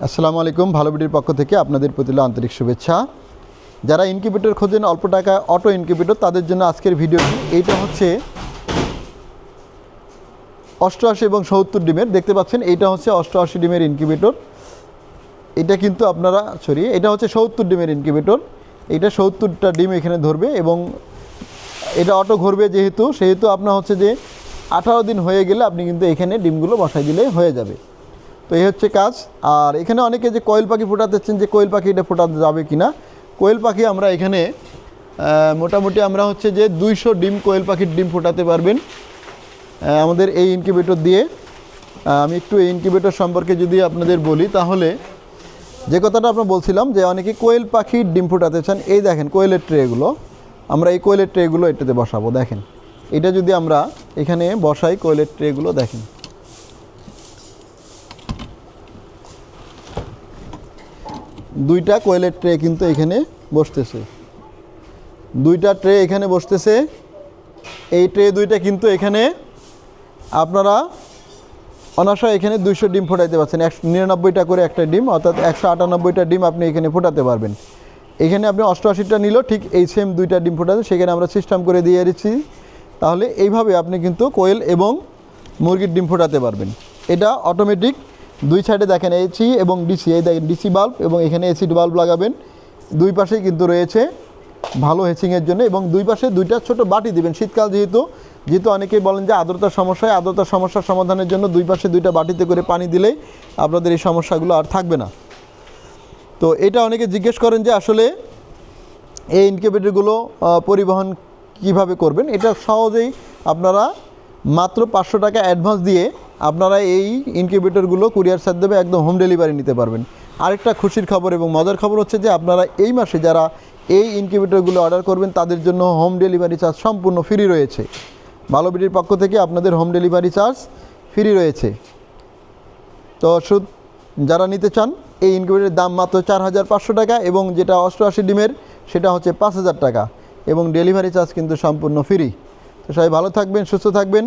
আসসালামু আলাইকুম। ভালো বিডির পক্ষ থেকে আপনাদের প্রতি আন্তরিক শুভেচ্ছা। যারা ইনকিউবেটর খোঁজেন অল্প টাকায় অটো ইনকিউবেটর, তাদের জন্য আজকের ভিডিওটি। এইটা হচ্ছে 88 এবং 70 ডিমের, দেখতে পাচ্ছেন এইটা হচ্ছে 88 ডিমের ইনকিউবেটর। এটা কিন্তু আপনারা এটা হচ্ছে 70 ডিমের ইনকিউবেটর। এইটা 70টা ডিম এখানে ধরবে এবং এটা অটো ঘুরবে সেহেতু আপনার হচ্ছে যে 18 দিন হয়ে গেলে আপনি কিন্তু এখানে ডিমগুলো বসাই দিলে হয়ে যাবে। তো এই হচ্ছে কাজ। আর এখানে অনেকে যে কোয়েল পাখি ফোটাতেছেন, যে কোয়েল পাখি এটা ফোটাতে যাবে কি না, কোয়েল পাখি আমরা এখানে মোটামুটি আমরা হচ্ছে যে 200 ডিম কোয়েল পাখির ডিম ফোটাতে পারবেন আমাদের এই ইনকিউবেটর দিয়ে। আমি একটু এই ইনকিউবেটর সম্পর্কে যদি আপনাদের বলি, তাহলে যে কথাটা আপনার বলছিলাম যে অনেকে কোয়েল পাখির ডিম ফোটাতে চান। এই দেখেন কোয়েলের ট্রেগুলো, আমরা এই কোয়েলের ট্রেগুলো এটাতে বসাবো। দেখেন এটা যদি আমরা এখানে বসাই, কোয়েলের ট্রেগুলো দেখেন, দুইটা কোয়েলের ট্রে কিন্তু এখানে বসতেছে, দুইটা ট্রে এখানে বসতেছে। এই ট্রে দুইটা কিন্তু এখানে আপনারা অনায়াসে এখানে 200 ডিম ফোটাইতে পারছেন। 199টা করে একটা ডিম, অর্থাৎ 198টা ডিম আপনি এখানে ফোটাতে পারবেন। এখানে আপনি 88টা নিলেও ঠিক এই সেম দুইটা ডিম ফোটাতে, সেখানে আমরা সিস্টেম করে দিয়ে দিচ্ছি। তাহলে এইভাবে আপনি কিন্তু কোয়েল এবং মুরগির ডিম ফোটাতে পারবেন। এটা অটোমেটিক। দুই সাইডে দেখেন এসি এবং ডিসি, এই দেখেন ডিসি বাল্ব এবং এখানে এসি বাল্ব লাগাবেন। দুই পাশেই কিন্তু রয়েছে ভালো হেচিংয়ের জন্য, এবং দুই পাশে দুইটা ছোট বাটি দিবেন। শীতকাল যেহেতু অনেকেই বলেন যে আর্দ্রতার সমস্যা, আর্দ্রতার সমস্যার সমাধানের জন্য দুই পাশে দুইটা বাটিতে করে পানি দিলেই আপনাদের এই সমস্যাগুলো আর থাকবে না। তো এটা অনেকে জিজ্ঞেস করেন যে আসলে এই ইনকিউবেটরগুলো পরিবহন কিভাবে করবেন। এটা সহজেই আপনারা মাত্র 500 টাকা অ্যাডভান্স দিয়ে আপনারা এই ইনকিউবেটরগুলো কুরিয়ার মাধ্যমে একদম হোম ডেলিভারি নিতে পারবেন। আরেকটা খুশির খবর এবং মজার খবর হচ্ছে যে আপনারা এই মাসে যারা এই ইনকিউবেটরগুলো অর্ডার করবেন, তাদের জন্য হোম ডেলিভারি চার্জ সম্পূর্ণ ফ্রি রয়েছে। ভালো বিডির পক্ষ থেকে আপনাদের হোম ডেলিভারি চার্জ ফ্রি রয়েছে। তো যারা নিতে চান, এই ইনকিউবেটরের দাম মাত্র 4500 টাকা, এবং যেটা 88 ডিমের সেটা হচ্ছে 5000 টাকা, এবং ডেলিভারি চার্জ কিন্তু সম্পূর্ণ ফ্রি। তো সবাই ভালো থাকবেন, সুস্থ থাকবেন।